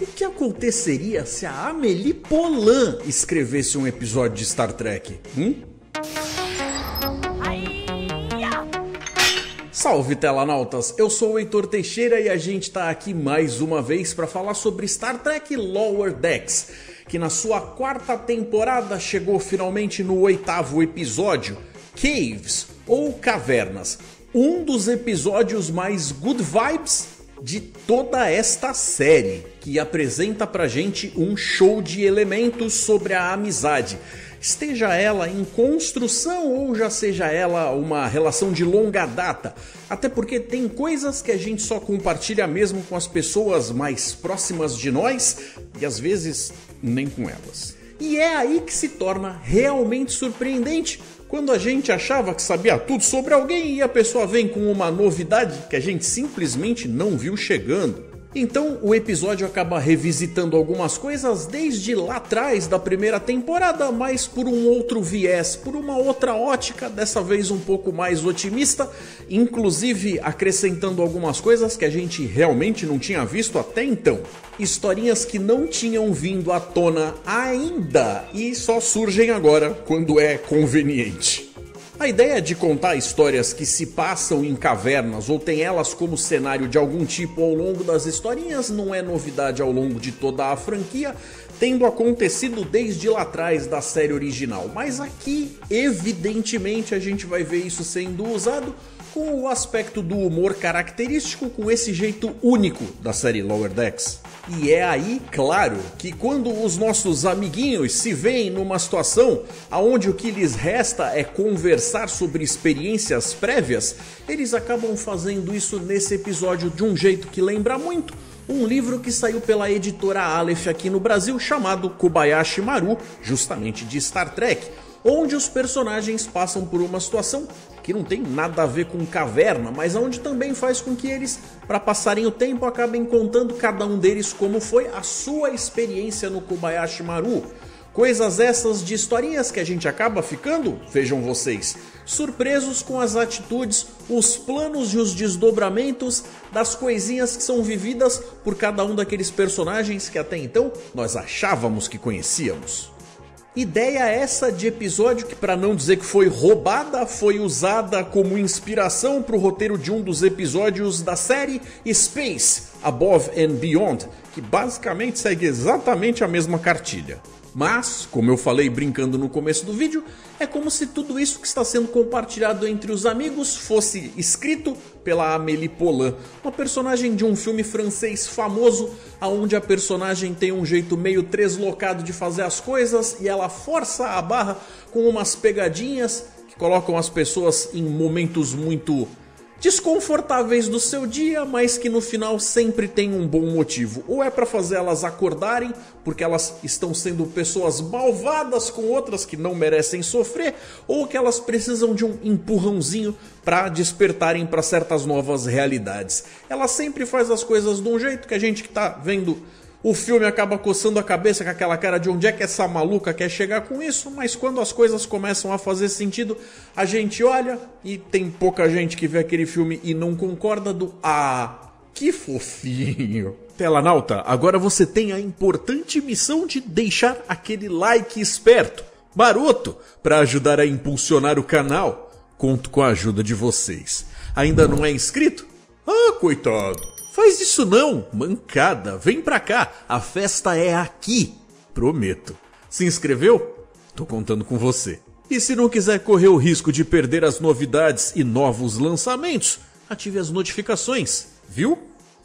O que aconteceria se a Amélie Poulain escrevesse um episódio de Star Trek? Salve telanautas, eu sou o Heitor Teixeira e a gente tá aqui mais uma vez para falar sobre Star Trek Lower Decks, que na sua quarta temporada chegou finalmente no 8º episódio, Caves, ou Cavernas, um dos episódios mais good vibes de toda esta série, que apresenta pra gente um show de elementos sobre a amizade, esteja ela em construção ou já seja ela uma relação de longa data, até porque tem coisas que a gente só compartilha mesmo com as pessoas mais próximas de nós e às vezes nem com elas. E é aí que se torna realmente surpreendente quando a gente achava que sabia tudo sobre alguém e a pessoa vem com uma novidade que a gente simplesmente não viu chegando. Então o episódio acaba revisitando algumas coisas desde lá atrás da primeira temporada, mas por um outro viés, por uma outra ótica, dessa vez um pouco mais otimista, inclusive acrescentando algumas coisas que a gente realmente não tinha visto até então. Historinhas que não tinham vindo à tona ainda e só surgem agora quando é conveniente. A ideia de contar histórias que se passam em cavernas ou tem elas como cenário de algum tipo ao longo das historinhas não é novidade ao longo de toda a franquia, tendo acontecido desde lá atrás da série original. Mas aqui, evidentemente, a gente vai ver isso sendo usado com o aspecto do humor característico, com esse jeito único da série Lower Decks. E é aí, claro, que quando os nossos amiguinhos se veem numa situação onde o que lhes resta é conversar sobre experiências prévias, eles acabam fazendo isso nesse episódio de um jeito que lembra muito um livro que saiu pela editora Aleph aqui no Brasil, chamado Kobayashi Maru, justamente de Star Trek, onde os personagens passam por uma situação que não tem nada a ver com caverna, mas onde também faz com que eles, para passarem o tempo, acabem contando cada um deles como foi a sua experiência no Kobayashi Maru. Coisas essas de historinhas que a gente acaba ficando, vejam vocês, surpresos com as atitudes, os planos e os desdobramentos das coisinhas que são vividas por cada um daqueles personagens que até então nós achávamos que conhecíamos. Ideia essa de episódio que, para não dizer que foi roubada, foi usada como inspiração para o roteiro de um dos episódios da série Space, Above and Beyond, que basicamente segue exatamente a mesma cartilha. Mas, como eu falei brincando no começo do vídeo, é como se tudo isso que está sendo compartilhado entre os amigos fosse escrito pela Amélie Poulain, uma personagem de um filme francês famoso, onde a personagem tem um jeito meio deslocado de fazer as coisas e ela força a barra com umas pegadinhas que colocam as pessoas em momentos muito desconfortáveis do seu dia, mas que no final sempre tem um bom motivo. Ou é para fazer elas acordarem, porque elas estão sendo pessoas malvadas com outras que não merecem sofrer, ou que elas precisam de um empurrãozinho para despertarem para certas novas realidades. Ela sempre faz as coisas de um jeito que a gente que tá vendo o filme acaba coçando a cabeça com aquela cara de onde é que essa maluca quer chegar com isso, mas quando as coisas começam a fazer sentido, a gente olha e tem pouca gente que vê aquele filme e não concorda do que fofinho. Telanauta, agora você tem a importante missão de deixar aquele like esperto, maroto, para ajudar a impulsionar o canal. Conto com a ajuda de vocês. Ainda não é inscrito? Coitado. Faz isso não, mancada, vem pra cá, a festa é aqui, prometo. Se inscreveu? Tô contando com você. E se não quiser correr o risco de perder as novidades e novos lançamentos, ative as notificações, viu?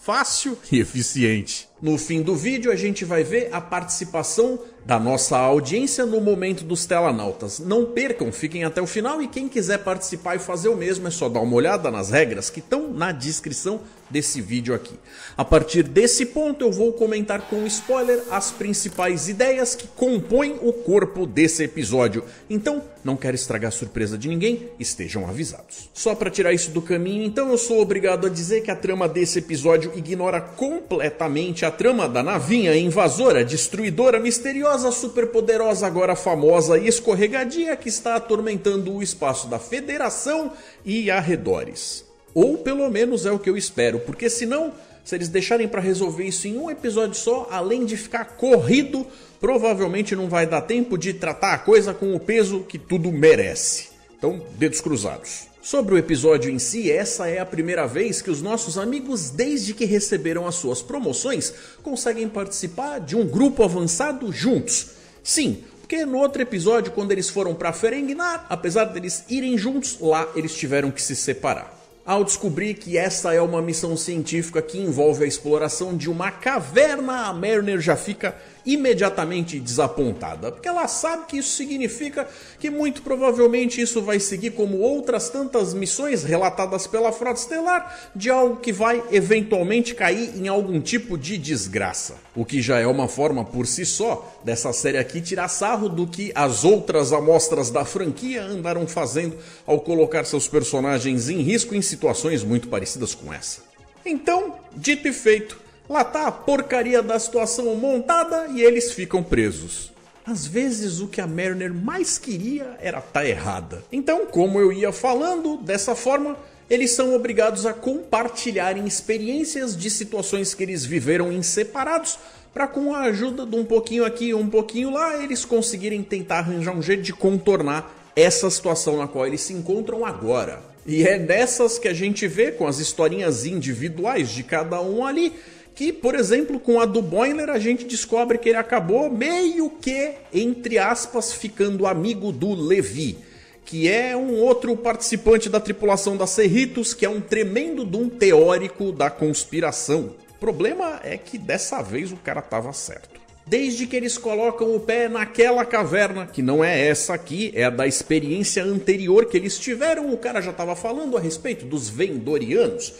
Fácil e eficiente. No fim do vídeo a gente vai ver a participação da nossa audiência no momento dos telanautas. Não percam, fiquem até o final e quem quiser participar e fazer o mesmo é só dar uma olhada nas regras que estão na descrição desse vídeo aqui. A partir desse ponto eu vou comentar com spoiler as principais ideias que compõem o corpo desse episódio. Então, não quero estragar a surpresa de ninguém, estejam avisados. Só para tirar isso do caminho, então eu sou obrigado a dizer que a trama desse episódio ignora completamente a trama da navinha invasora, destruidora, misteriosa, superpoderosa, agora famosa e escorregadia que está atormentando o espaço da Federação e arredores. Ou pelo menos é o que eu espero, porque senão Se eles deixarem para resolver isso em um episódio só, além de ficar corrido, provavelmente não vai dar tempo de tratar a coisa com o peso que tudo merece. Então, dedos cruzados. Sobre o episódio em si, essa é a primeira vez que os nossos amigos, desde que receberam as suas promoções, conseguem participar de um grupo avançado juntos. Sim, porque no outro episódio, quando eles foram para Ferengnar, apesar deles irem juntos, lá eles tiveram que se separar. Ao descobrir que essa é uma missão científica que envolve a exploração de uma caverna, a Mariner já fica imediatamente desapontada, porque ela sabe que isso significa que muito provavelmente isso vai seguir como outras tantas missões relatadas pela Frota Estelar de algo que vai eventualmente cair em algum tipo de desgraça. O que já é uma forma por si só dessa série aqui tirar sarro do que as outras amostras da franquia andaram fazendo ao colocar seus personagens em risco em situações muito parecidas com essa. Então, dito e feito, lá tá a porcaria da situação montada e eles ficam presos. Às vezes o que a Mariner mais queria era estar errada. Então, como eu ia falando, dessa forma, eles são obrigados a compartilharem experiências de situações que eles viveram em separados, para com a ajuda de um pouquinho aqui e um pouquinho lá, eles conseguirem tentar arranjar um jeito de contornar essa situação na qual eles se encontram agora. E é dessas que a gente vê, com as historinhas individuais de cada um ali, que, por exemplo, com a do Boimler, a gente descobre que ele acabou meio que, entre aspas, ficando amigo do Levi, que é um outro participante da tripulação da Cerritos, que é um tremendo de um teórico da conspiração. O problema é que dessa vez o cara tava certo. Desde que eles colocam o pé naquela caverna, que não é essa aqui, é a da experiência anterior que eles tiveram, o cara já estava falando a respeito dos Vendorianos,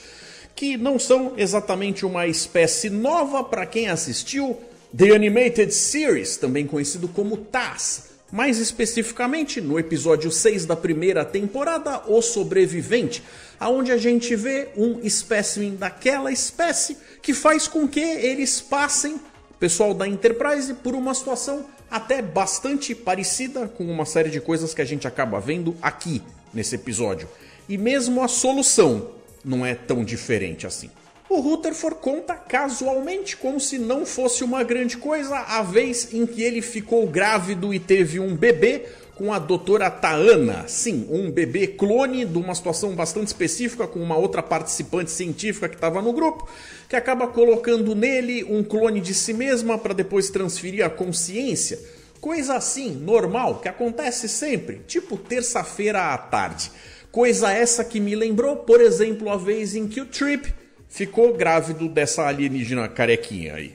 que não são exatamente uma espécie nova para quem assistiu The Animated Series, também conhecido como TAS. Mais especificamente, no episódio 6 da primeira temporada, O Sobrevivente, onde a gente vê um espécimen daquela espécie que faz com que eles passem, o pessoal da Enterprise, por uma situação até bastante parecida com uma série de coisas que a gente acaba vendo aqui nesse episódio. E mesmo a solução não é tão diferente assim. O Rutherford conta casualmente, como se não fosse uma grande coisa, a vez em que ele ficou grávido e teve um bebê com a doutora T'Ana. Sim, um bebê clone de uma situação bastante específica com uma outra participante científica que estava no grupo, que acaba colocando nele um clone de si mesma para depois transferir a consciência. Coisa assim, normal, que acontece sempre, tipo terça-feira à tarde. Coisa essa que me lembrou, por exemplo, a vez em que o Trip ficou grávido dessa alienígena carequinha aí.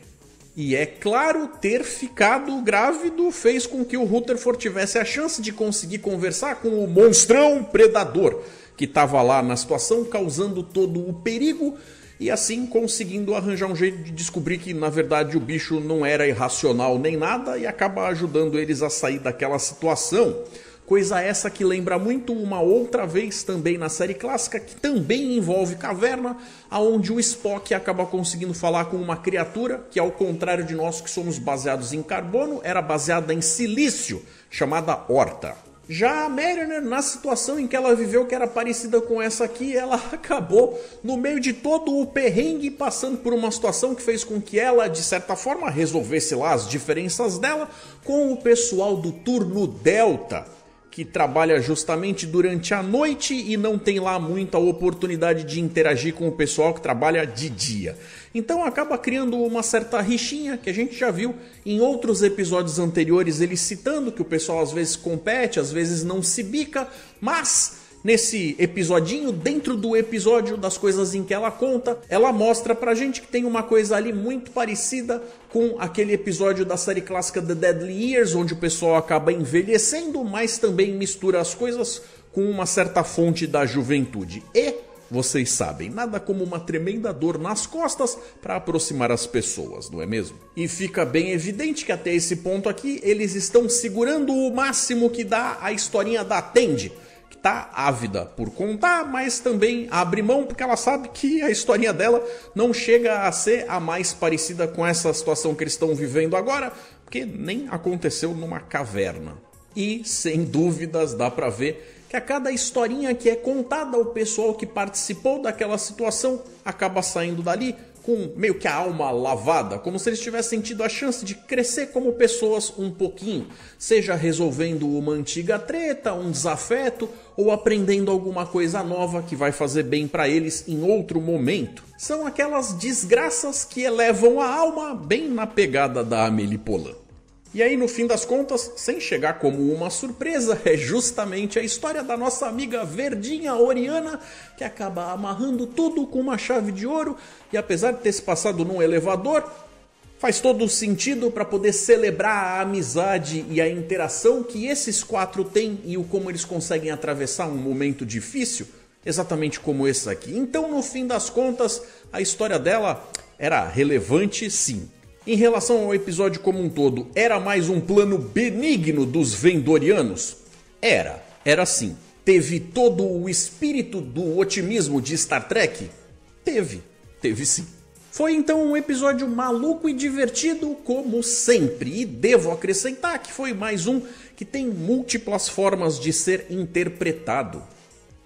E é claro, ter ficado grávido fez com que o Rutherford tivesse a chance de conseguir conversar com o monstrão predador que estava lá na situação, causando todo o perigo e assim conseguindo arranjar um jeito de descobrir que na verdade o bicho não era irracional nem nada e acaba ajudando eles a sair daquela situação. Coisa essa que lembra muito uma outra vez também na série clássica, que também envolve caverna, onde o Spock acaba conseguindo falar com uma criatura que, ao contrário de nós que somos baseados em carbono, era baseada em silício, chamada Horta. Já a Mariner, na situação em que ela viveu, que era parecida com essa aqui, ela acabou no meio de todo o perrengue, passando por uma situação que fez com que ela, de certa forma, resolvesse lá as diferenças dela com o pessoal do turno Delta, que trabalha justamente durante a noite e não tem lá muita oportunidade de interagir com o pessoal que trabalha de dia. Então acaba criando uma certa rixinha que a gente já viu em outros episódios anteriores, ele citando que o pessoal às vezes compete, às vezes não se bica, mas nesse episodinho, dentro do episódio das coisas em que ela conta, ela mostra pra gente que tem uma coisa ali muito parecida com aquele episódio da série clássica The Deadly Years, onde o pessoal acaba envelhecendo, mas também mistura as coisas com uma certa fonte da juventude. E, vocês sabem, nada como uma tremenda dor nas costas para aproximar as pessoas, não é mesmo? E fica bem evidente que até esse ponto aqui, eles estão segurando o máximo que dá a historinha da Tendi, tá ávida por contar, mas também abre mão porque ela sabe que a historinha dela não chega a ser a mais parecida com essa situação que eles estão vivendo agora, porque nem aconteceu numa caverna. E, sem dúvidas, dá pra ver que a cada historinha que é contada, o pessoal que participou daquela situação acaba saindo dali com meio que a alma lavada, como se eles tivessem tido a chance de crescer como pessoas um pouquinho, seja resolvendo uma antiga treta, um desafeto ou aprendendo alguma coisa nova que vai fazer bem para eles em outro momento. São aquelas desgraças que elevam a alma bem na pegada da Amélie Poulain. E aí, no fim das contas, sem chegar como uma surpresa, é justamente a história da nossa amiga Verdinha Oriana, que acaba amarrando tudo com uma chave de ouro, e apesar de ter se passado num elevador, faz todo o sentido para poder celebrar a amizade e a interação que esses quatro têm e o como eles conseguem atravessar um momento difícil, exatamente como esse aqui. Então, no fim das contas, a história dela era relevante, sim. Em relação ao episódio como um todo, era mais um plano benigno dos Vendorianos? Era sim. Teve todo o espírito do otimismo de Star Trek? Teve sim. Foi então um episódio maluco e divertido como sempre, e devo acrescentar que foi mais um que tem múltiplas formas de ser interpretado.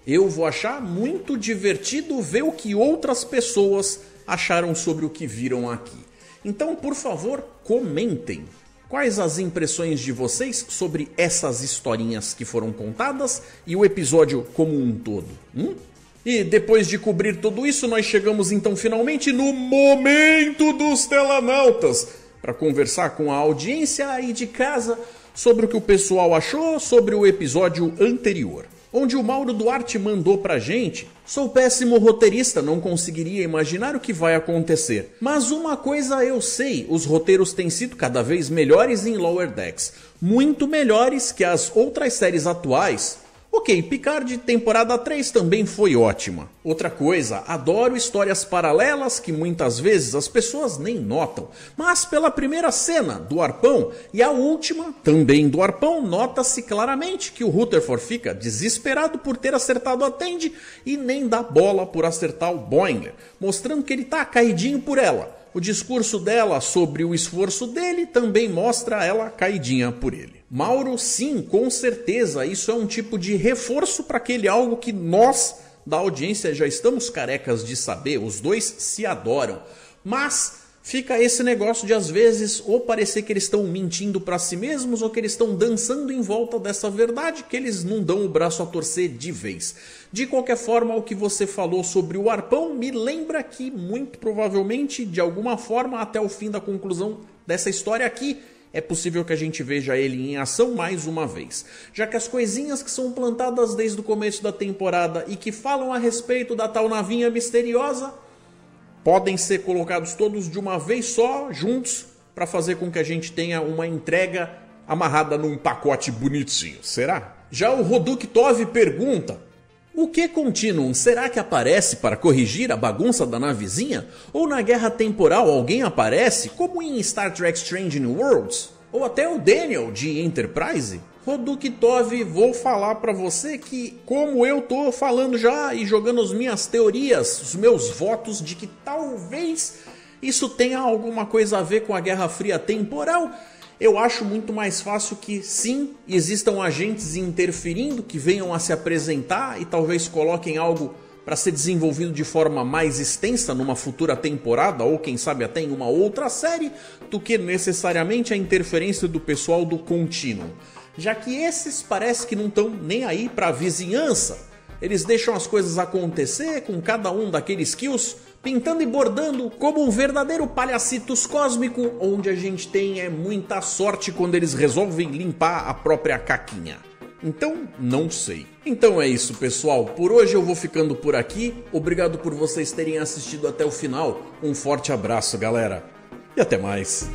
Eu vou achar muito divertido ver o que outras pessoas acharam sobre o que viram aqui. Então, por favor, comentem. Quais as impressões de vocês sobre essas historinhas que foram contadas e o episódio como um todo? E depois de cobrir tudo isso, nós chegamos então finalmente no momento dos telanautas, para conversar com a audiência aí de casa sobre o que o pessoal achou sobre o episódio anterior. Onde o Mauro Duarte mandou pra gente: sou péssimo roteirista, não conseguiria imaginar o que vai acontecer. Mas uma coisa eu sei, os roteiros têm sido cada vez melhores em Lower Decks. Muito melhores que as outras séries atuais. Ok, Picard temporada 3 também foi ótima. Outra coisa, adoro histórias paralelas que muitas vezes as pessoas nem notam. Mas pela primeira cena do Arpão e a última, também do Arpão, nota-se claramente que o Rutherford fica desesperado por ter acertado a Tandy e nem dá bola por acertar o Boimler, mostrando que ele tá caidinho por ela. O discurso dela sobre o esforço dele também mostra ela caidinha por ele. Mauro, sim, com certeza, isso é um tipo de reforço para aquele algo que nós, da audiência, já estamos carecas de saber. Os dois se adoram. Mas fica esse negócio de, às vezes, ou parecer que eles estão mentindo para si mesmos ou que eles estão dançando em volta dessa verdade, que eles não dão o braço a torcer de vez. De qualquer forma, o que você falou sobre o Arpão me lembra que, muito provavelmente, de alguma forma, até o fim da conclusão dessa história aqui, é possível que a gente veja ele em ação mais uma vez. Já que as coisinhas que são plantadas desde o começo da temporada e que falam a respeito da tal navinha misteriosa podem ser colocados todos de uma vez só, juntos, para fazer com que a gente tenha uma entrega amarrada num pacote bonitinho. Será? Já o Roduk Tov pergunta: o que Continuum será que aparece para corrigir a bagunça da navezinha? Ou na Guerra Temporal alguém aparece, como em Star Trek Strange New Worlds? Ou até o Daniel de Enterprise? Roduk Tov, vou falar para você que, como eu tô falando já e jogando as minhas teorias, os meus votos de que talvez isso tenha alguma coisa a ver com a Guerra Fria temporal, eu acho muito mais fácil que sim, existam agentes interferindo que venham a se apresentar e talvez coloquem algo para ser desenvolvido de forma mais extensa numa futura temporada ou quem sabe até em uma outra série, do que necessariamente a interferência do pessoal do Continuum. Já que esses parece que não estão nem aí para a vizinhança. Eles deixam as coisas acontecer com cada um daqueles kills, pintando e bordando como um verdadeiro palhacitos cósmico, onde a gente tem muita sorte quando eles resolvem limpar a própria caquinha. Então, não sei. Então é isso, pessoal. Por hoje eu vou ficando por aqui. Obrigado por vocês terem assistido até o final. Um forte abraço, galera. E até mais.